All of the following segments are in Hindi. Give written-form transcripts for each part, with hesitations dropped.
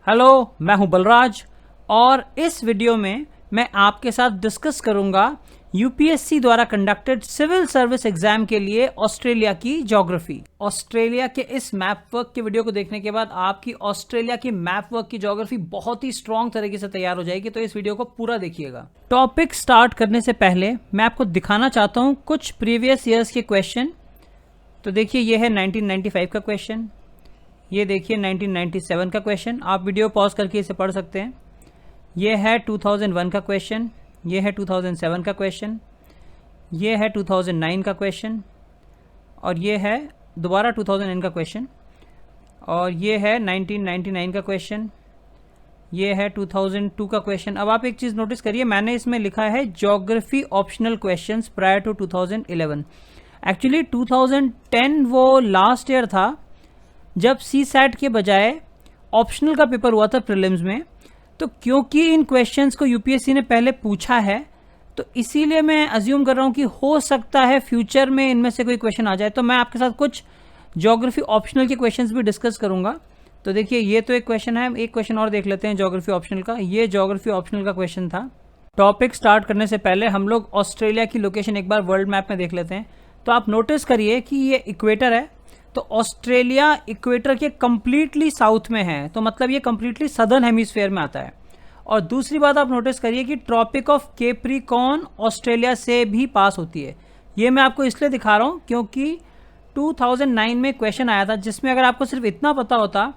हेलो, मैं हूं बलराज और इस वीडियो में मैं आपके साथ डिस्कस करूंगा यूपीएससी द्वारा कंडक्टेड सिविल सर्विस एग्जाम के लिए ऑस्ट्रेलिया की ज्योग्राफी। ऑस्ट्रेलिया के इस मैप वर्क के वीडियो को देखने के बाद आपकी ऑस्ट्रेलिया की मैप वर्क की ज्योग्राफी बहुत ही स्ट्रांग तरीके से तैयार हो जाएगी, तो इस वीडियो को पूरा देखिएगा। टॉपिक स्टार्ट करने से पहले मैं आपको दिखाना चाहता हूं कुछ प्रीवियस ईयर्स के क्वेश्चन। तो देखिए, ये है 1995 का क्वेश्चन, ये देखिए 1997 का क्वेश्चन। आप वीडियो पॉज करके इसे पढ़ सकते हैं। ये है 2001 का क्वेश्चन, ये है 2007 का क्वेश्चन, ये है 2009 का क्वेश्चन, और ये है दोबारा 2009 का क्वेश्चन, और ये है 1999 का क्वेश्चन, ये है 2002 का क्वेश्चन। अब आप एक चीज़ नोटिस करिए, मैंने इसमें लिखा है geography optional questions prior to 2011। Actually 2010 वो लास्ट ईयर था जब सी सैट के बजाय ऑप्शनल का पेपर हुआ था प्रीलिम्स में। तो क्योंकि इन क्वेश्चंस को यूपीएससी ने पहले पूछा है, तो इसीलिए मैं अज्यूम कर रहा हूँ कि हो सकता है फ्यूचर में इनमें से कोई क्वेश्चन आ जाए। तो मैं आपके साथ कुछ ज्योग्राफी ऑप्शनल के क्वेश्चंस भी डिस्कस करूंगा। तो देखिए, ये तो एक क्वेश्चन है, एक क्वेश्चन और देख लेते हैं ज्योग्राफी ऑप्शनल का। ये ज्योग्राफी ऑप्शनल का क्वेश्चन था। टॉपिक स्टार्ट करने से पहले हम लोग ऑस्ट्रेलिया की लोकेशन एक बार वर्ल्ड मैप में देख लेते हैं। तो आप नोटिस करिए कि ये इक्वेटर है, तो ऑस्ट्रेलिया इक्वेटर के कंप्लीटली साउथ में है, तो मतलब ये कंप्लीटली सदर्न हेमिस्फीयर में आता है। और दूसरी बात आप नोटिस करिए कि ट्रॉपिक ऑफ कैप्रिकॉर्न ऑस्ट्रेलिया से भी पास होती है। ये मैं आपको इसलिए दिखा रहा हूँ क्योंकि 2009 में क्वेश्चन आया था जिसमें अगर आपको सिर्फ इतना पता होता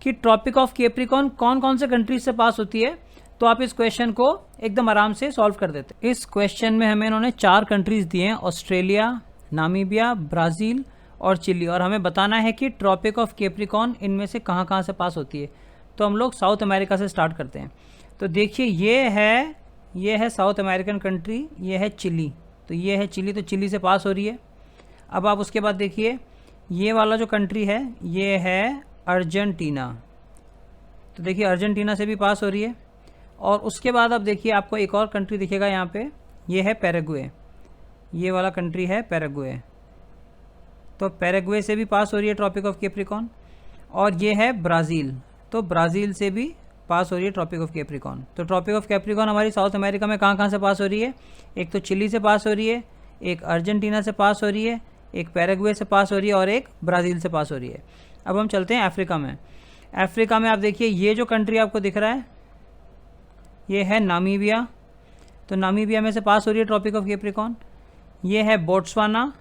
कि ट्रॉपिक ऑफ कैप्रिकॉर्न कौन कौन से कंट्रीज से पास होती है, तो आप इस क्वेश्चन को एकदम आराम से सॉल्व कर देते। इस क्वेश्चन में हमें इन्होंने 4 कंट्रीज दिए हैं, ऑस्ट्रेलिया, नामीबिया, ब्राज़ील और चिली, और हमें बताना है कि ट्रॉपिक ऑफ कैप्रिकॉर्न इनमें से कहाँ कहाँ से पास होती है। तो हम लोग साउथ अमेरिका से स्टार्ट करते हैं। तो देखिए, ये है साउथ अमेरिकन कंट्री, ये है चिली। तो ये है चिली, तो चिली से पास हो रही है। अब आप उसके बाद देखिए, ये वाला जो कंट्री है ये है अर्जेंटीना। तो देखिए, अर्जेंटीना से भी पास हो रही है। और उसके बाद आप देखिए, आपको एक और कंट्री दिखेगा यहाँ पे, ये है पैराग्वे। ये वाला कंट्री है पैराग्वे, तो पैराग्वे से भी पास हो रही है ट्रॉपिक ऑफ कैप्रिकॉर्न। और ये है ब्राज़ील, तो ब्राज़ील से भी पास हो रही है ट्रॉपिक ऑफ कैप्रिकॉर्न। तो ट्रॉपिक ऑफ कैप्रिकॉर्न हमारी साउथ अमेरिका में कहाँ कहाँ से पास हो रही है? एक तो चिली से पास हो रही है, एक अर्जेंटीना से पास हो रही है, एक पैराग्वे से पास हो रही है, और एक ब्राज़ील से पास हो रही है। अब हम चलते हैं अफ्रीका में। अफ्रीका में आप देखिए, ये जो कंट्री आपको दिख रहा है ये है नामीबिया। तो नामीबिया में से पास हो रही है ट्रॉपिक ऑफ कैप्रिकॉर्न। ये है बोट्सवाना,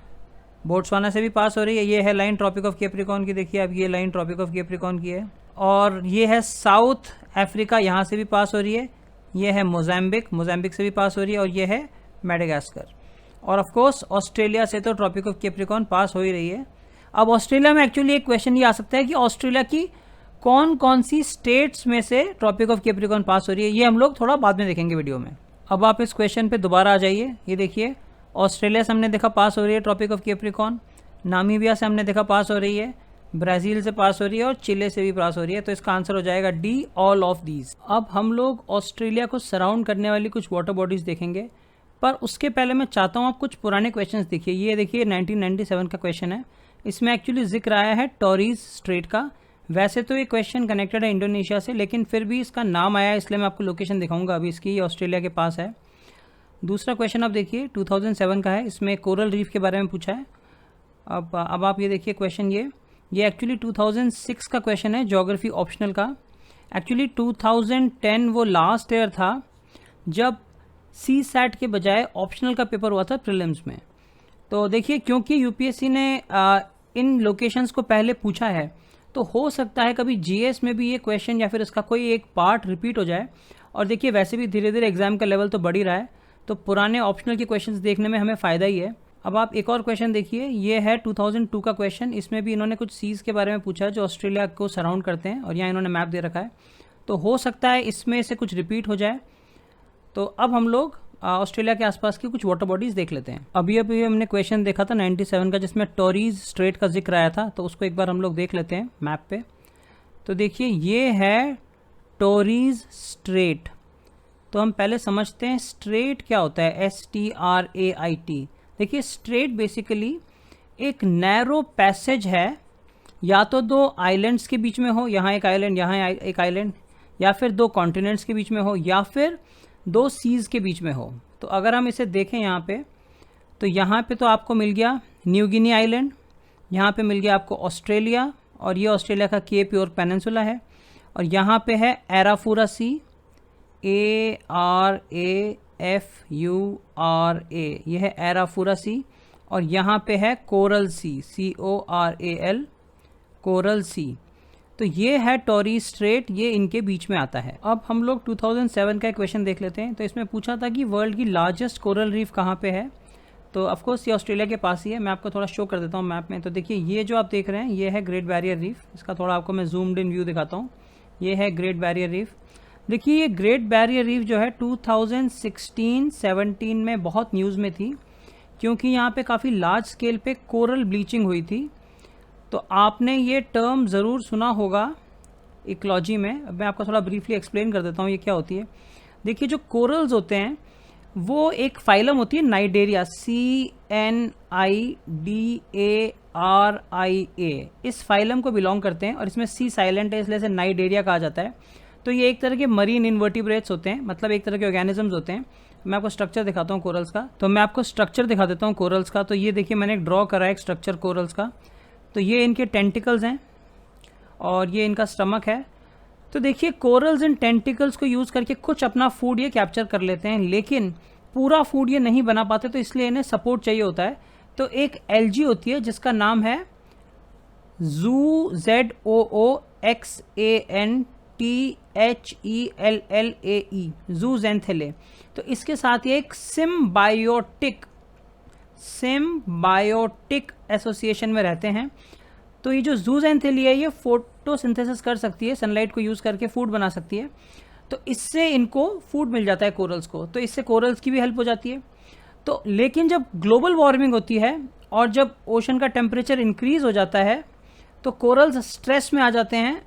बोट्सवाना से भी पास हो रही है। ये है लाइन ट्रॉपिक ऑफ कैप्रिकॉर्न की, देखिए अब ये लाइन ट्रॉपिक ऑफ कैप्रिकॉर्न की है। और ये है साउथ अफ्रीका, यहाँ से भी पास हो रही है। ये है मोज़ाम्बिक, मोज़ाम्बिक से भी पास हो रही है। और ये है मेडागास्कर। और ऑफ कोर्स ऑस्ट्रेलिया से तो ट्रॉपिक ऑफ कैप्रिकॉर्न पास हो ही रही है। अब ऑस्ट्रेलिया में एक्चुअली एक क्वेश्चन ये आ सकता है कि ऑस्ट्रेलिया की कौन कौन सी स्टेट्स में से ट्रॉपिक ऑफ कैप्रिकॉर्न पास हो रही है। ये हम लोग थोड़ा बाद में देखेंगे वीडियो में। अब आप इस क्वेश्चन पे दोबारा आ जाइए। ये देखिए, ऑस्ट्रेलिया से हमने देखा पास हो रही है ट्रॉपिक ऑफ कैप्रिकॉर्न, नामीबिया से हमने देखा पास हो रही है, ब्राज़ील से पास हो रही है, और चिले से भी पास हो रही है। तो इसका आंसर हो जाएगा डी, ऑल ऑफ दीज। अब हम लोग ऑस्ट्रेलिया को सराउंड करने वाली कुछ वाटर बॉडीज देखेंगे, पर उसके पहले मैं चाहता हूँ आप कुछ पुराने क्वेश्चंस देखिए। ये देखिए 1997 का क्वेश्चन है। इसमें एक्चुअली जिक्र आया है टॉरीज स्ट्रेट का। वैसे तो ये क्वेश्चन कनेक्टेड है इंडोनेशिया से, लेकिन फिर भी इसका नाम आया है, इसलिए मैं आपको लोकेशन दिखाऊंगा अभी इसकी। ऑस्ट्रेलिया के पास है। दूसरा क्वेश्चन आप देखिए 2007 का है। इसमें कोरल रीफ के बारे में पूछा है। अब आप ये देखिए क्वेश्चन, ये एक्चुअली 2006 का क्वेश्चन है ज्योग्राफी ऑप्शनल का। एक्चुअली 2010 वो लास्ट ईयर था जब सी सैट के बजाय ऑप्शनल का पेपर हुआ था प्रीलिम्स में। तो देखिए, क्योंकि यूपीएससी ने इन लोकेशंस को पहले पूछा है, तो हो सकता है कभी जीएस में भी ये क्वेश्चन या फिर इसका कोई एक पार्ट रिपीट हो जाए। और देखिए, वैसे भी धीरे धीरे एग्जाम का लेवल तो बढ़ ही रहा है, तो पुराने ऑप्शनल के क्वेश्चंस देखने में हमें फ़ायदा ही है। अब आप एक और क्वेश्चन देखिए, ये है 2002 का क्वेश्चन। इसमें भी इन्होंने कुछ सीज के बारे में पूछा है जो ऑस्ट्रेलिया को सराउंड करते हैं, और यहाँ इन्होंने मैप दे रखा है। तो हो सकता है इसमें से कुछ रिपीट हो जाए। तो अब हम लोग ऑस्ट्रेलिया के आसपास की कुछ वाटर बॉडीज़ देख लेते हैं। अभी हमने क्वेश्चन देखा था 97 का, जिसमें टॉरीज स्ट्रेट का जिक्र आया था, तो उसको एक बार हम लोग देख लेते हैं मैप पे। तो देखिए, ये है टॉरीज स्ट्रेट। तो हम पहले समझते हैं स्ट्रेट क्या होता है, STRAIT। देखिए, स्ट्रेट बेसिकली एक नैरो पैसेज है, या तो 2 आइलैंड्स के बीच में हो, यहाँ एक आइलैंड, यहाँ एक आइलैंड, या फिर 2 कॉन्टिनेंट्स के बीच में हो, या फिर 2 सीज़ के बीच में हो। तो अगर हम इसे देखें यहाँ पे, तो यहाँ पे तो आपको मिल गया न्यू गिनी आइलैंड, यहाँ पे मिल गया आपको ऑस्ट्रेलिया, और ये ऑस्ट्रेलिया का केप और पेनिनसुला है। और यहाँ पे है एराफूरा सी, ARAFURA, ये है एराफूरा सी। और यहाँ पे है कोरल सी, CORAL, कोरल सी। तो ये है टॉरेस स्ट्रेट, ये इनके बीच में आता है। अब हम लोग 2007 का एक क्वेश्चन देख लेते हैं। तो इसमें पूछा था कि वर्ल्ड की लार्जेस्ट कोरल रीफ कहाँ पे है। तो ऑफकोर्स ये ऑस्ट्रेलिया के पास ही है। मैं आपको थोड़ा शो कर देता हूँ मैप में। तो देखिए ये जो आप देख रहे हैं ये है ग्रेट बैरियर रीफ। इसका थोड़ा आपको मैं जूम्ड इन व्यू दिखाता हूँ। ये है ग्रेट बैरियर रीफ। देखिए ये ग्रेट बैरियर रीफ जो है 2016-17 में बहुत न्यूज़ में थी, क्योंकि यहाँ पे काफ़ी लार्ज स्केल पे कोरल ब्लीचिंग हुई थी। तो आपने ये टर्म ज़रूर सुना होगा इकोलॉजी में। अब मैं आपको थोड़ा ब्रीफली एक्सप्लेन कर देता हूँ ये क्या होती है। देखिए जो कोरल्स होते हैं वो एक फाइलम होती है नाइडेरिया, CNIDARIA, इस फाइलम को बिलोंग करते हैं। और इसमें सी साइलेंट है इसलिए इसे नाइडेरिया कहा जाता है। तो ये एक तरह के मरीन इन्वर्टिब्रेट्स होते हैं, मतलब एक तरह के ऑर्गेनिजम्स होते हैं। मैं आपको स्ट्रक्चर दिखाता हूँ कोरल्स का। तो मैं आपको स्ट्रक्चर दिखा देता हूँ कोरल्स का। तो ये देखिए मैंने एक ड्रॉ करा है एक स्ट्रक्चर कोरल्स का। तो ये इनके टेंटिकल्स हैं और ये इनका स्टमक है। तो देखिए कोरल्स इन टेंटिकल्स को यूज़ करके कुछ अपना फूड ये कैप्चर कर लेते हैं, लेकिन पूरा फूड ये नहीं बना पाते, तो इसलिए इन्हें सपोर्ट चाहिए होता है। तो एक एल्गी होती है जिसका नाम है ZOOXANTHELLAE, ज़ूज़ैंथेले। तो इसके साथ ये एक सिम्बायोटिक एसोसिएशन में रहते हैं। तो ये जो ज़ूज़ैंथेली है ये फोटोसिंथेसिस कर सकती है, सनलाइट को यूज़ करके फूड बना सकती है। तो इससे इनको फूड मिल जाता है कोरल्स को। तो इससे कोरल्स की भी हेल्प हो जाती है। तो लेकिन जब ग्लोबल वार्मिंग होती है और जब ओशन का टेम्परेचर इंक्रीज़ हो जाता है तो कोरल्स स्ट्रेस में आ जाते हैं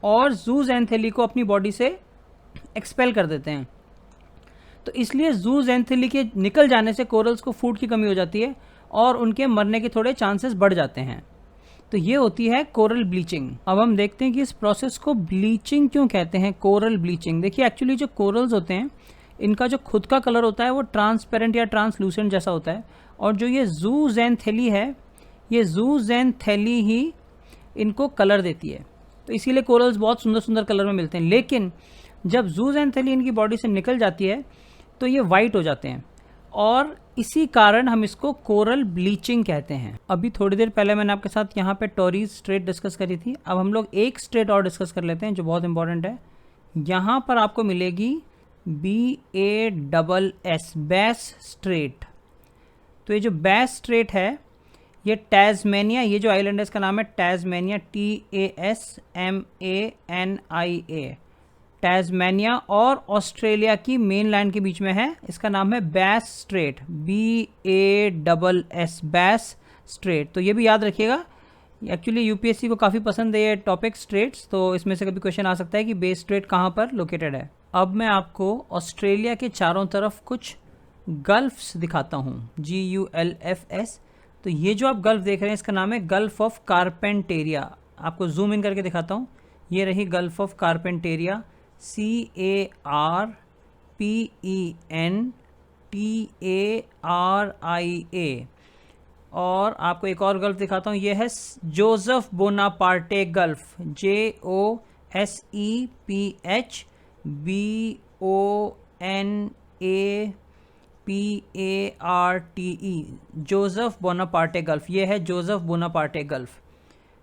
और ज़ूज़ैंथेली को अपनी बॉडी से एक्सपेल कर देते हैं। तो इसलिए ज़ूज़ैंथेली के निकल जाने से कोरल्स को फूड की कमी हो जाती है और उनके मरने के थोड़े चांसेस बढ़ जाते हैं। तो ये होती है कोरल ब्लीचिंग। अब हम देखते हैं कि इस प्रोसेस को ब्लीचिंग क्यों कहते हैं, कोरल ब्लीचिंग। देखिए एक्चुअली जो कोरल्स होते हैं इनका जो खुद का कलर होता है वो ट्रांसपेरेंट या ट्रांसलूसेंट जैसा होता है, और जो ये ज़ूज़ैंथेली है ये ज़ूज़ैंथेली ही इनको कलर देती है। तो इसीलिए कोरल्स बहुत सुंदर सुंदर कलर में मिलते हैं। लेकिन जब ज़ूज़ैंथेली इनकी बॉडी से निकल जाती है तो ये वाइट हो जाते हैं, और इसी कारण हम इसको कोरल ब्लीचिंग कहते हैं। अभी थोड़ी देर पहले मैंने आपके साथ यहाँ पे टॉरेस स्ट्रेट डिस्कस करी थी। अब हम लोग एक स्ट्रेट और डिस्कस कर लेते हैं जो बहुत इंपॉर्टेंट है। यहाँ पर आपको मिलेगी BASS, बैस स्ट्रेट। तो ये जो बैस स्ट्रेट है ये टास्मेनिया, ये जो आइलैंड है इसका नाम है टास्मेनिया, TASMANIA, टास्मेनिया और ऑस्ट्रेलिया की मेन लैंड के बीच में है। इसका नाम है बैस स्ट्रेट, BASS, बैस स्ट्रेट। तो ये भी याद रखिएगा। एक्चुअली यूपीएससी को काफ़ी पसंद है ये टॉपिक स्ट्रेट्स, तो इसमें से कभी क्वेश्चन आ सकता है कि बेस स्ट्रेट कहाँ पर लोकेटेड है। अब मैं आपको ऑस्ट्रेलिया के चारों तरफ कुछ गल्फ्स दिखाता हूँ, GULFS। तो ये जो आप गल्फ देख रहे हैं इसका नाम है गल्फ ऑफ कारपेंटेरिया। आपको जूम इन करके दिखाता हूँ। ये रही गल्फ ऑफ कारपेंटेरिया, CARPENTARIA। और आपको एक और गल्फ दिखाता हूँ, ये है Joseph Bonaparte gulf, JOSEPH BONAPARTE, Joseph Bonaparte gulf. ये है जोसेफ बोनापार्टे गल्फ।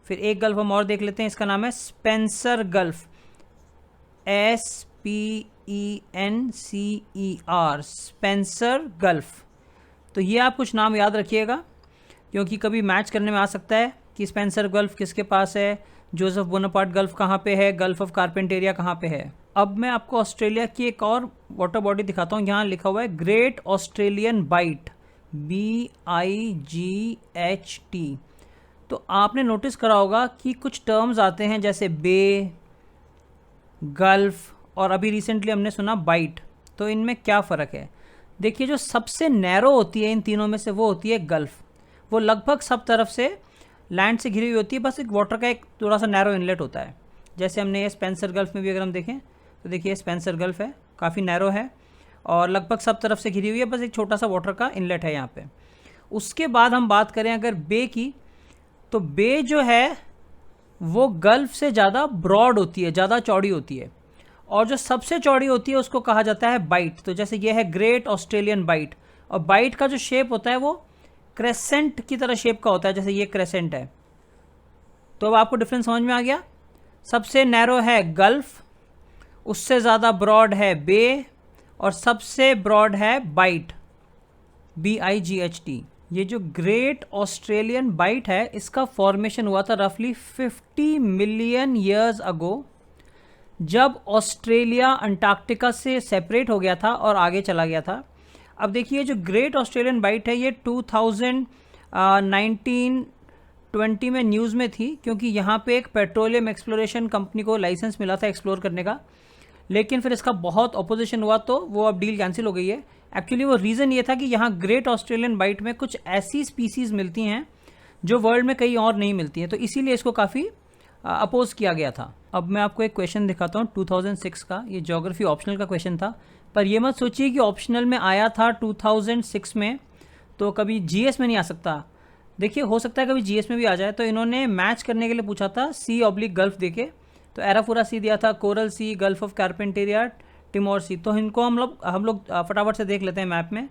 फिर एक गल्फ हम और देख लेते हैं, इसका नाम है Spencer gulf, SPENCER, Spencer gulf. तो ये आप कुछ नाम याद रखिएगा क्योंकि कभी मैच करने में आ सकता है कि स्पेंसर गल्फ किसके पास है, जोसेफ बोनापार्ट गल्फ कहाँ पे है, गल्फ ऑफ कारपेंटेरिया कहाँ पे है। अब मैं आपको ऑस्ट्रेलिया की एक और वाटर बॉडी दिखाता हूँ। यहाँ लिखा हुआ है ग्रेट ऑस्ट्रेलियन बाइट, BIGHT। तो आपने नोटिस करा होगा कि कुछ टर्म्स आते हैं जैसे बे, गल्फ और अभी रिसेंटली हमने सुना बाइट। तो इनमें क्या फ़र्क है? देखिए जो सबसे नैरो होती है इन तीनों में से वो होती है गल्फ। वो लगभग सब तरफ से लैंड से घिरी हुई होती है, बस एक वाटर का एक थोड़ा सा नैरो इनलेट होता है। जैसे हमने ये स्पेंसर गल्फ में भी अगर हम देखें तो देखिए स्पेंसर गल्फ है, काफ़ी नैरो है और लगभग सब तरफ से घिरी हुई है, बस एक छोटा सा वाटर का इनलेट है यहाँ पे। उसके बाद हम बात करें अगर बे की, तो बे जो है वो गल्फ से ज़्यादा ब्रॉड होती है, ज़्यादा चौड़ी होती है, और जो सबसे चौड़ी होती है उसको कहा जाता है बाइट। तो जैसे ये है ग्रेट ऑस्ट्रेलियन बाइट, और बाइट का जो शेप होता है वो क्रेसेंट की तरह शेप का होता है, जैसे ये क्रेसेंट है। तो अब आपको डिफरेंस समझ में आ गया। सबसे नैरो है गल्फ, उससे ज़्यादा ब्रॉड है बे, और सबसे ब्रॉड है बाइट, BIGHT। ये जो ग्रेट ऑस्ट्रेलियन बाइट है इसका फॉर्मेशन हुआ था रफली 50 मिलियन ईयर्स अगो, जब ऑस्ट्रेलिया अंटार्कटिका से सेपरेट हो गया था और आगे चला गया था। अब देखिए जो ग्रेट ऑस्ट्रेलियन बाइट है ये 1920 में न्यूज़ में थी, क्योंकि यहाँ पे एक पेट्रोलियम एक्सप्लोरेशन कंपनी को लाइसेंस मिला था एक्सप्लोर करने का, लेकिन फिर इसका बहुत अपोजिशन हुआ तो वो अब डील कैंसिल हो गई है। एक्चुअली वो रीज़न ये था कि यहाँ ग्रेट ऑस्ट्रेलियन बाइट में कुछ ऐसी स्पीसीज़ मिलती हैं जो वर्ल्ड में कहीं और नहीं मिलती हैं, तो इसीलिए इसको काफ़ी अपोज किया गया था। अब मैं आपको एक क्वेश्चन दिखाता हूँ 2006 का, ये ज्योग्राफी ऑप्शनल का क्वेश्चन था, पर ये मत सोचिए कि ऑप्शनल में आया था 2006 में तो कभी जीएस में नहीं आ सकता। देखिए हो सकता है कभी जीएस में भी आ जाए। तो इन्होंने मैच करने के लिए पूछा था सी/गल्फ देके, तो एराफोरा सी दिया था, कोरल सी, गल्फ ऑफ कारपेंटेरिया, टिमोर सी। तो इनको हम लोग फटाफट से देख लेते हैं मैप में।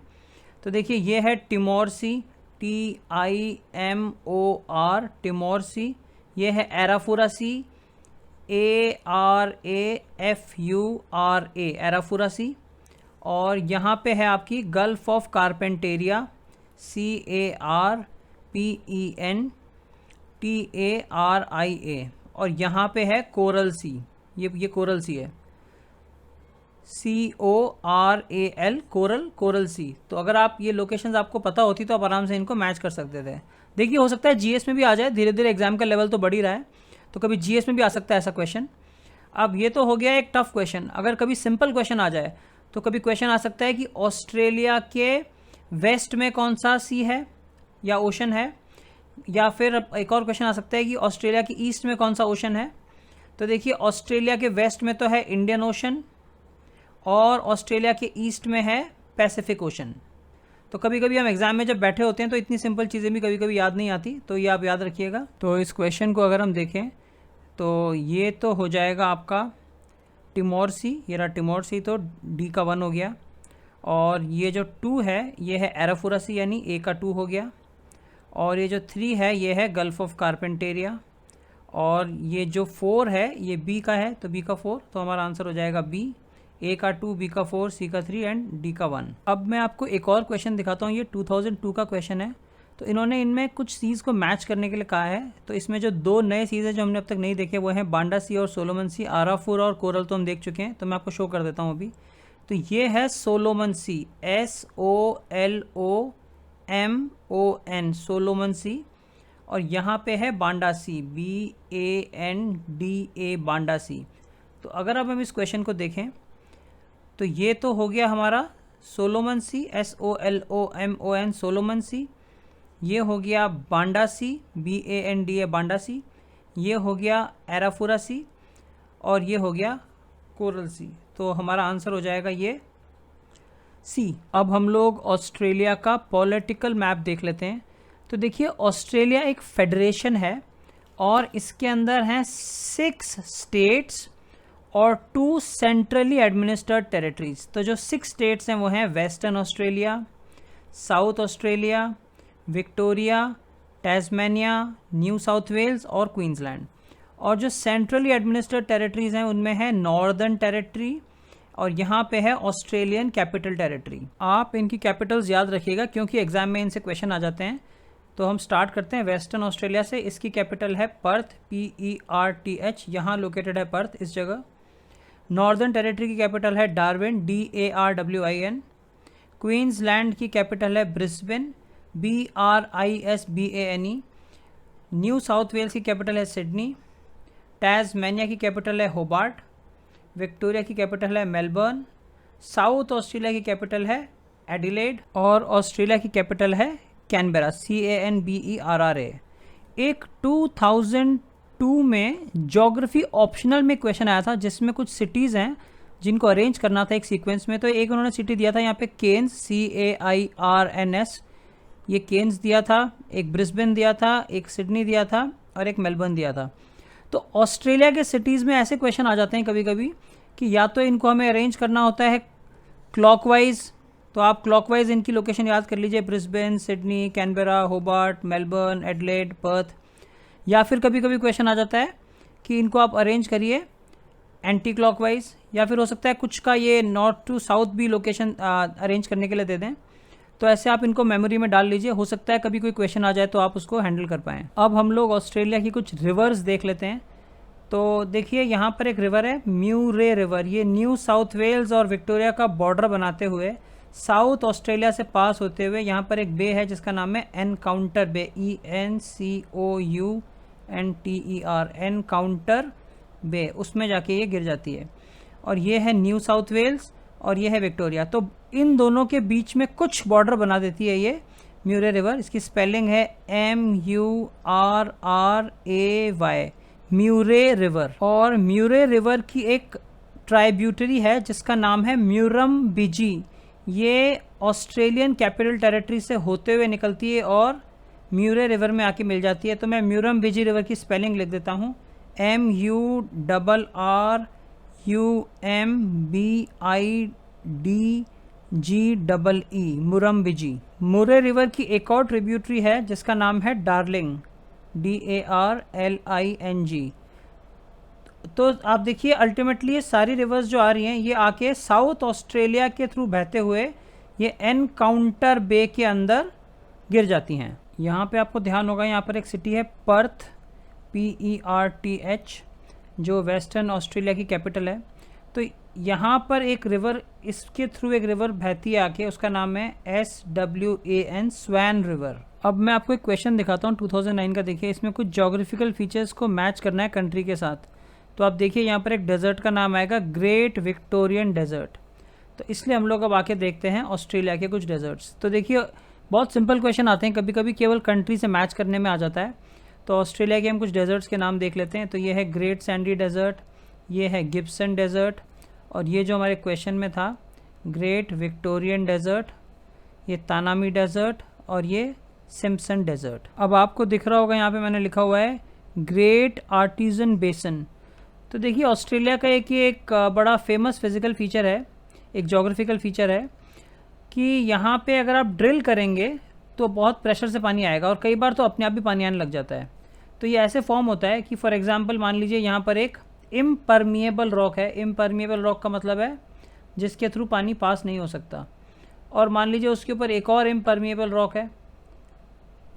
तो देखिए ये है टिमोर सी, TIMOR, टिमोर सी। ये है एराफोरा सी, ARAFURA, एराफोरा सी। और यहाँ पे है आपकी गल्फ ऑफ कारपेंटेरिया, CARPENTARIA। और यहाँ पे है कोरल सी, ये कोरल सी है, CORAL, कोरल सी। तो अगर आप ये लोकेशंस आपको पता होती तो आप आराम से इनको मैच कर सकते थे। देखिए हो सकता है जीएस में भी आ जाए, धीरे धीरे एग्जाम का लेवल तो बढ़ ही रहा है, तो कभी जीएस में भी आ सकता है ऐसा क्वेश्चन। अब ये तो हो गया एक टफ क्वेश्चन। अगर कभी सिंपल क्वेश्चन आ जाए तो कभी क्वेश्चन आ सकता है कि ऑस्ट्रेलिया के वेस्ट में कौन सा सी है या ओशन है, या फिर एक और क्वेश्चन आ सकता है कि ऑस्ट्रेलिया के ईस्ट में कौन सा ओशन है। तो देखिए ऑस्ट्रेलिया के वेस्ट में तो है इंडियन ओशन, और ऑस्ट्रेलिया के ईस्ट में है पैसिफिक ओशन। तो कभी कभी हम एग्जाम में जब बैठे होते हैं तो इतनी सिंपल चीज़ें भी कभी कभी याद नहीं आती, तो ये आप याद रखिएगा। तो इस क्वेश्चन को अगर हम देखें तो ये तो हो जाएगा आपका टिमोर सी, ये रहा टिमोर सी, तो डी का 1 हो गया। और ये जो 2 है ये है एराफोरा सी, यानी ए का 2 हो गया। और ये जो 3 है ये है गल्फ ऑफ कारपेंटेरिया। और ये जो 4 है ये बी का है, तो बी का 4, तो हमारा आंसर हो जाएगा बी, ए का 2, बी का 4, सी का 3 एंड डी का 1। अब मैं आपको एक और क्वेश्चन दिखाता हूँ, ये 2002 का क्वेश्चन है। तो इन्होंने इनमें कुछ सीज़ को मैच करने के लिए कहा है। तो इसमें जो 2 नए सीज़ हैं जो हमने अब तक नहीं देखे वो हैं बांडा सी और सोलोमन सी। आराफोरा और कोरल तो हम देख चुके हैं, तो मैं आपको शो कर देता हूँ अभी। तो ये है सोलोमन सी, SOLOMON, सोलोमन सी। और यहाँ पे है बांडा सी, BANDA, बांडा सी। तो अगर अब हम इस क्वेश्चन को देखें तो ये तो हो गया हमारा सोलोमन सी, SOLOMON, सोलोमन सी। ये हो गया बांडा सी, BANDA, बांडा सी। ये हो गया एराफोरा सी, और ये हो गया कोरल सी। तो हमारा आंसर हो जाएगा ये सी। अब हम लोग ऑस्ट्रेलिया का पॉलिटिकल मैप देख लेते हैं। तो देखिए ऑस्ट्रेलिया एक फेडरेशन है और इसके अंदर हैं 6 स्टेट्स और 2 सेंट्रली एडमिनिस्टर्ड टेरिटरीज। तो जो 6 स्टेट्स हैं वो हैं western Australia, south Australia, Victoria, Tasmania, New South Wales और क्वींसलैंड। और जो सेंट्रली एडमिनिस्टर्ड टेरिटरीज हैं उनमें है नॉर्दर्न टेरिटरी, और यहाँ पे है ऑस्ट्रेलियन कैपिटल टेरिटरी। आप इनकी कैपिटल्स याद रखिएगा क्योंकि एग्जाम में इनसे क्वेश्चन आ जाते हैं। तो हम स्टार्ट करते हैं वेस्टर्न ऑस्ट्रेलिया से। इसकी कैपिटल है पर्थ, PERTH, यहाँ लोकेटेड है पर्थ, इस जगह। नॉर्दर्न टेरिटरी की कैपिटल है डार्विन, DARWIN। क्वींसलैंड की कैपिटल है Brisbane, BRISBANE। New South Wales की कैपिटल है सिडनी। टैस्मेनिया की कैपिटल है होबार्ट। विक्टोरिया की कैपिटल है मेलबर्न। साउथ ऑस्ट्रेलिया की कैपिटल है एडिलेड, और ऑस्ट्रेलिया की कैपिटल है कैनबेरा, CANBERRA। एक 2000 2 में ज्योग्राफी ऑप्शनल में क्वेश्चन आया था जिसमें कुछ सिटीज़ हैं जिनको अरेंज करना था एक सीक्वेंस में। तो एक उन्होंने सिटी दिया था यहाँ पे केन्स, CAIRNS, ये केन्स दिया था, एक ब्रिस्बेन दिया था, एक सिडनी दिया था और एक मेलबर्न दिया था। तो ऑस्ट्रेलिया के सिटीज़ में ऐसे क्वेश्चन आ जाते हैं कभी कभी कि या तो इनको हमें अरेंज करना होता है क्लॉकवाइज, तो आप क्लॉकवाइज इनकी लोकेशन याद कर लीजिए, Brisbane, Sydney, Canberra, Hobart, Melbourne, Adelaide, Perth. या फिर कभी कभी क्वेश्चन आ जाता है कि इनको आप अरेंज करिए एंटी क्लॉकवाइज, या फिर हो सकता है कुछ का ये नॉर्थ टू साउथ भी लोकेशन अरेंज करने के लिए दे दें। तो ऐसे आप इनको मेमोरी में डाल लीजिए, हो सकता है कभी कोई क्वेश्चन आ जाए तो आप उसको हैंडल कर पाएँ। अब हम लोग ऑस्ट्रेलिया की कुछ रिवर्स देख लेते हैं। तो देखिए यहाँ पर एक रिवर है म्यूरे रिवर, ये न्यू साउथ वेल्स और विक्टोरिया का बॉर्डर बनाते हुए साउथ ऑस्ट्रेलिया से पास होते हुए यहाँ पर एक बे है जिसका नाम है एनकाउंटर बे, ENCOUNTER, एनकाउंटर बे, उसमें जाके ये गिर जाती है। और ये है न्यू साउथ वेल्स और ये है विक्टोरिया। तो इन दोनों के बीच में कुछ बॉर्डर बना देती है ये म्यूरे रिवर। इसकी स्पेलिंग है MURRAY, म्यूरे रिवर। और म्यूरे रिवर की एक ट्राइब्यूटरी है जिसका नाम है म्यूरम-बिजी, ये ऑस्ट्रेलियन कैपिटल टेरिटरी से होते हुए निकलती है और म्यूरे रिवर में आके मिल जाती है। तो मैं म्यूरम-बिजी रिवर की स्पेलिंग लिख देता हूँ, MURRUMBIDGEE, मुरम-बिजी। मुरे रिवर की एक और ट्रिब्यूटरी है जिसका नाम है डार्लिंग, DARLING। तो आप देखिए अल्टीमेटली ये सारी रिवर्स जो आ रही हैं ये आके साउथ ऑस्ट्रेलिया के थ्रू बहते हुए ये एनकाउंटर बे के अंदर गिर जाती हैं। यहाँ पे आपको ध्यान होगा, यहाँ पर एक सिटी है पर्थ, PERTH, जो वेस्टर्न ऑस्ट्रेलिया की कैपिटल है। तो यहाँ पर एक रिवर, इसके थ्रू एक रिवर बहती है आके, उसका नाम है SWAN, स्वैन रिवर। अब मैं आपको एक क्वेश्चन दिखाता हूँ 2009 का। देखिए इसमें कुछ जोग्राफिकल फीचर्स को मैच करना है कंट्री के साथ। तो आप देखिए यहाँ पर एक डेजर्ट का नाम आएगा ग्रेट विक्टोरियन डेजर्ट। तो इसलिए हम लोग अब आके देखते हैं ऑस्ट्रेलिया के कुछ डेजर्ट्स। तो देखिए बहुत सिंपल क्वेश्चन आते हैं, कभी कभी केवल कंट्री से मैच करने में आ जाता है। तो ऑस्ट्रेलिया के हम कुछ डेजर्ट्स के नाम देख लेते हैं। तो ये है ग्रेट सैंडी डेजर्ट, ये है गिब्सन डेजर्ट, और ये जो हमारे क्वेश्चन में था ग्रेट विक्टोरियन डेजर्ट, ये तानामी डेजर्ट और ये सिम्पसन डेजर्ट। अब आपको दिख रहा होगा यहाँ पे मैंने लिखा हुआ है ग्रेट आर्टिजन बेसन। तो देखिए ऑस्ट्रेलिया का एक बड़ा फेमस फिजिकल फीचर है, एक जोग्राफिकल फीचर है कि यहाँ पे अगर आप ड्रिल करेंगे तो बहुत प्रेशर से पानी आएगा और कई बार तो अपने आप भी पानी आने लग जाता है। तो ये ऐसे फॉर्म होता है कि फॉर एग्जांपल मान लीजिए यहाँ पर एक इम्परमिएबल रॉक है। इम्परमिएबल रॉक का मतलब है जिसके थ्रू पानी पास नहीं हो सकता। और मान लीजिए उसके ऊपर एक और इम्परमिएबल रॉक है,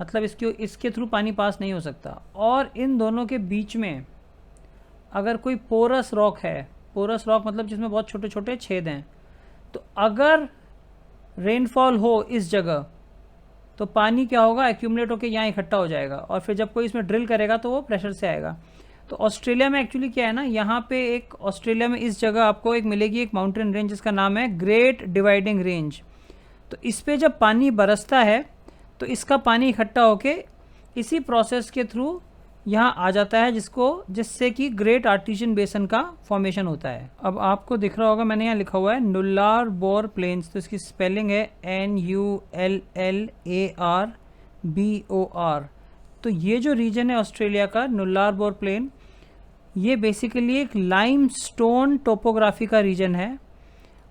मतलब इसके थ्रू पानी पास नहीं हो सकता। और इन दोनों के बीच में अगर कोई पोरस रॉक है, पोरस रॉक मतलब जिसमें बहुत छोटे छोटे छेद हैं, तो अगर रेनफॉल हो इस जगह तो पानी क्या होगा, एक्यूमुलेट होकर यहाँ इकट्ठा हो जाएगा और फिर जब कोई इसमें ड्रिल करेगा तो वो प्रेशर से आएगा। तो ऑस्ट्रेलिया में एक्चुअली क्या है ना, यहाँ पे एक ऑस्ट्रेलिया में इस जगह आपको एक मिलेगी एक माउंटेन रेंज जिसका नाम है ग्रेट डिवाइडिंग रेंज। तो इस पे जब पानी बरसता है तो इसका पानी इकट्ठा होके इसी प्रोसेस के थ्रू यहाँ आ जाता है जिससे कि ग्रेट आर्टिजन बेसन का फॉर्मेशन होता है। अब आपको दिख रहा होगा मैंने यहाँ लिखा हुआ है नुल्लार बोर प्लेन्स। तो इसकी स्पेलिंग है NULLARBOR। तो ये जो रीजन है ऑस्ट्रेलिया का नुल्लार बोर प्लेन, ये बेसिकली एक लाइमस्टोन टोपोग्राफी का रीजन है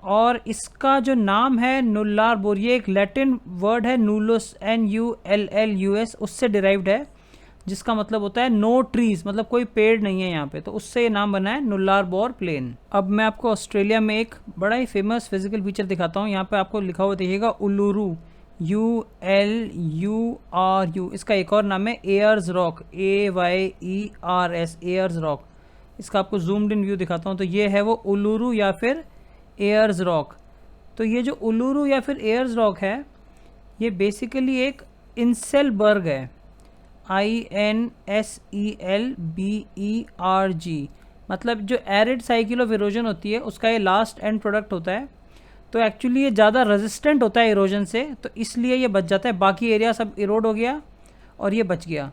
और इसका जो नाम है नुल्लार बोर, ये एक लैटिन वर्ड है नूलुस, NULLUS, उससे डिराइव्ड है जिसका मतलब होता है नो ट्रीज, मतलब कोई पेड़ नहीं है यहाँ पे। तो उससे ये नाम बना है नुल्लार बोर प्लेन। अब मैं आपको ऑस्ट्रेलिया में एक बड़ा ही फेमस फिजिकल फीचर दिखाता हूँ। यहाँ पे आपको लिखा हुआ देखिएगा उल्लुरू, ULURU। इसका एक और नाम है Ayers Rock, AYERS, Ayers Rock. इसका आपको जूम्ड इन व्यू दिखाता हूँ। तो ये है वो उल्लुरू या फिर एयर्स रॉक। तो ये जो उल्लुरू या फिर एयर्स रॉक है ये बेसिकली एक इंसेलबर्ग है, INSELBERG, मतलब जो एरिड साइकिल ऑफ इरोजन होती है उसका ये लास्ट एंड प्रोडक्ट होता है। तो एक्चुअली ये ज़्यादा रेजिस्टेंट होता है इरोजन से, तो इसलिए ये बच जाता है। बाकी एरिया सब इरोड हो गया और ये बच गया।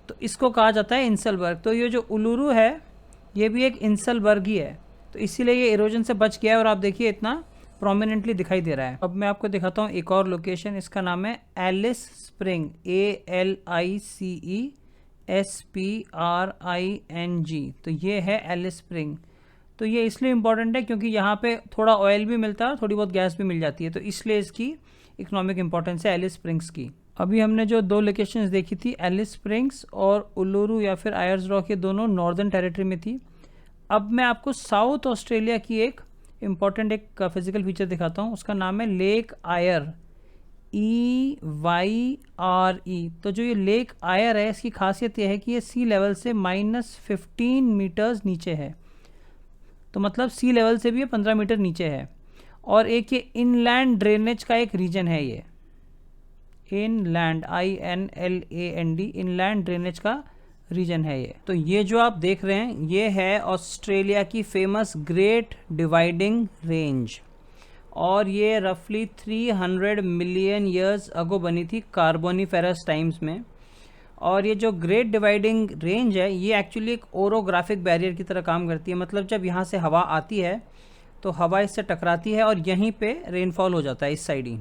तो इसको कहा जाता है इंसलबर्ग। तो ये जो उलुरु है ये भी एक इंसलबर्ग ही है, तो इसीलिए ये इरोजन से बच गया है और आप देखिए इतना प्रोमिनेंटली दिखाई दे रहा है। अब मैं आपको दिखाता हूँ एक और लोकेशन, इसका नाम है एलिस स्प्रिंग, ALICESPRING। तो ये है एलिस स्प्रिंग। तो ये इसलिए इम्पॉर्टेंट है क्योंकि यहाँ पे थोड़ा ऑयल भी मिलता है और थोड़ी बहुत गैस भी मिल जाती है, तो इसलिए इसकी इकोनॉमिक इंपॉर्टेंस है एलिस स्प्रिंग्स की। अभी हमने जो दो लोकेशंस देखी थी, एलिस स्प्रिंग्स और उलुरु या फिर आयर्स रॉक, ये दोनों नॉर्दर्न टेरिटरी में थी। अब मैं आपको साउथ ऑस्ट्रेलिया की एक इम्पॉर्टेंट एक फिजिकल फीचर दिखाता हूँ, उसका नाम है लेक आयर, EYRE। तो जो ये लेक आयर है इसकी खासियत यह है कि ये सी लेवल से -15 मीटर्स नीचे है, तो मतलब सी लेवल से भी ये 15 मीटर नीचे है। और एक ये इनलैंड ड्रेनेज का एक रीजन है, ये इनलैंड INLAND इनलैंड ड्रेनेज का रीजन है ये। तो ये जो आप देख रहे हैं ये है ऑस्ट्रेलिया की फेमस ग्रेट डिवाइडिंग रेंज, और ये रफली 300 मिलियन ईयर्स अगो बनी थी कार्बोनिफेरस टाइम्स में। और ये जो ग्रेट डिवाइडिंग रेंज है ये एक्चुअली एक ओरोग्राफिक बैरियर की तरह काम करती है, मतलब जब यहाँ से हवा आती है तो हवा इससे टकराती है और यहीं पे रेनफॉल हो जाता है इस साइड ही।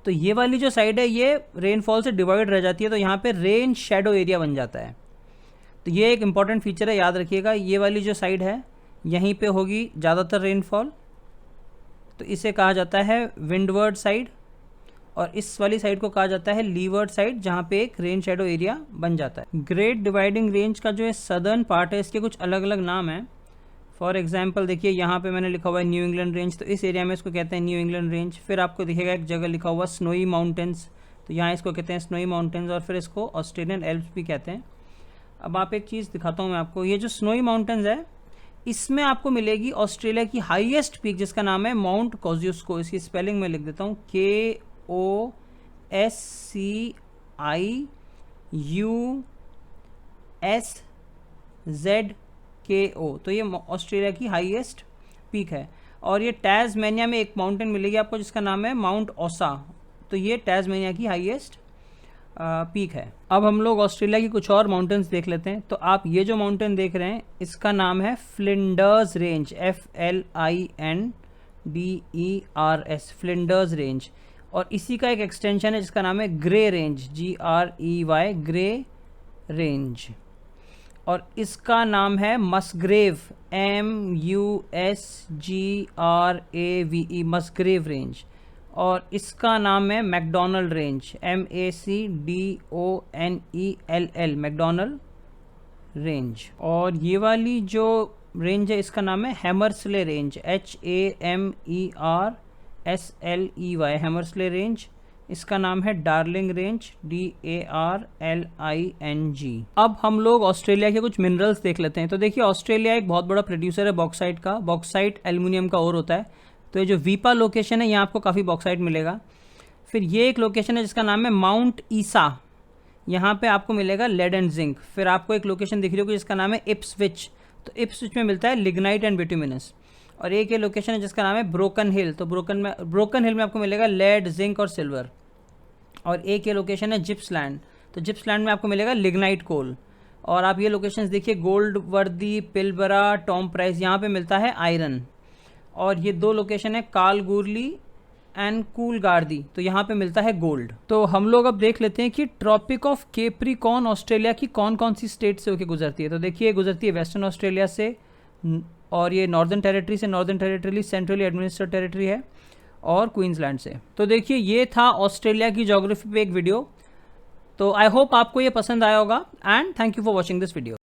तो ये वाली जो साइड है ये रेनफॉल से डिवाइड रह जाती है, तो यहाँ पे रेन शेडो एरिया बन जाता है। तो ये एक इम्पॉर्टेंट फीचर है, याद रखिएगा। ये वाली जो साइड है यहीं पे होगी ज़्यादातर रेनफॉल, तो इसे कहा जाता है विंडवर्ड साइड, और इस वाली साइड को कहा जाता है लीवर्ड साइड, जहाँ पे एक रेन शेडो एरिया बन जाता है। ग्रेट डिवाइडिंग रेंज का जो है सदर्न पार्ट है, इसके कुछ अलग अलग नाम हैं। फॉर एग्जांपल देखिए यहाँ पे मैंने लिखा हुआ है न्यू इंग्लैंड रेंज, तो इस एरिया में इसको कहते हैं न्यू इंग्लैंड रेंज। फिर आपको दिखेगा एक जगह लिखा हुआ स्नोई माउंटेन्स, तो यहाँ इसको कहते हैं स्नोई माउंटेन्स, और फिर इसको ऑस्ट्रेलियन एल्प्स भी कहते हैं। अब आप एक चीज़ दिखाता हूँ मैं आपको, ये जो स्नोई माउंटेन्स है इसमें आपको मिलेगी ऑस्ट्रेलिया की हाईएस्ट पीक, जिसका नाम है माउंट कॉजियोस्को। इसकी स्पेलिंग मैं लिख देता हूँ, KOSCIUSZKO। तो ये ऑस्ट्रेलिया की हाईएस्ट पीक है। और ये टैज़मेनिया में एक माउंटेन मिलेगी आपको जिसका नाम है माउंट ओसा, तो ये टैज़मेनिया की हाईएस्ट पीक है। अब हम लोग ऑस्ट्रेलिया की कुछ और माउंटेन्स देख लेते हैं। तो आप ये जो माउंटेन देख रहे हैं इसका नाम है Flinders range, FLINDERS, Flinders range. और इसी का एक एक्सटेंशन है जिसका नाम है grey range, GREY, grey range. और इसका नाम है मस्ग्रेव, MUSGRAVE, मस्ग्रेव रेंज। और इसका नाम है McDonald range, MACDONELL, McDonald range. और ये वाली जो रेंज है इसका नाम है Hamersley range, HAMERSLEY, Hamersley range. इसका नाम है डार्लिंग रेंज, DARLING। अब हम लोग ऑस्ट्रेलिया के कुछ मिनरल्स देख लेते हैं। तो देखिए ऑस्ट्रेलिया एक बहुत बड़ा प्रोड्यूसर है बॉक्साइट का, बॉक्साइट एल्युमिनियम का ओर होता है। तो ये जो वीपा लोकेशन है यहाँ आपको काफ़ी बॉक्साइट मिलेगा। फिर ये एक लोकेशन है जिसका नाम है माउंट ईसा, यहाँ पे आपको मिलेगा लेड एंड जिंक। फिर आपको एक लोकेशन दिख रही होगी जिसका नाम है इप्सविच, तो इप्सविच में मिलता है लिग्नाइट एंड बिटुमिनस। और एक ये लोकेशन है जिसका नाम है ब्रोकन हिल, तो ब्रोकन हिल में आपको मिलेगा लेड, जिंक और सिल्वर। और एक ये लोकेशन है जिप्सलैंड, तो जिप्सलैंड में आपको मिलेगा लिग्नाइट कोल। और आप ये लोकेशंस देखिए गोल्ड वर्दी, पिलबरा, टॉम प्राइस, यहाँ पे मिलता है आयरन। और ये दो लोकेशन है कालगुरली एंड कूलगार्दी, तो यहाँ पे मिलता है गोल्ड। तो हम लोग अब देख लेते हैं कि ट्रॉपिक ऑफ कैप्रिकॉर्न ऑस्ट्रेलिया की कौन कौन सी स्टेट से होकर गुजरती है। तो देखिए गुजरती है वेस्टर्न ऑस्ट्रेलिया से, और ये नॉर्दर्न टेरिटरी से, northern territory centrally administrated territory है, और क्वींसलैंड से। तो देखिए ये था ऑस्ट्रेलिया की ज्योग्राफी पे एक वीडियो। तो आई होप आपको ये पसंद आया होगा, and thank you for watching this video.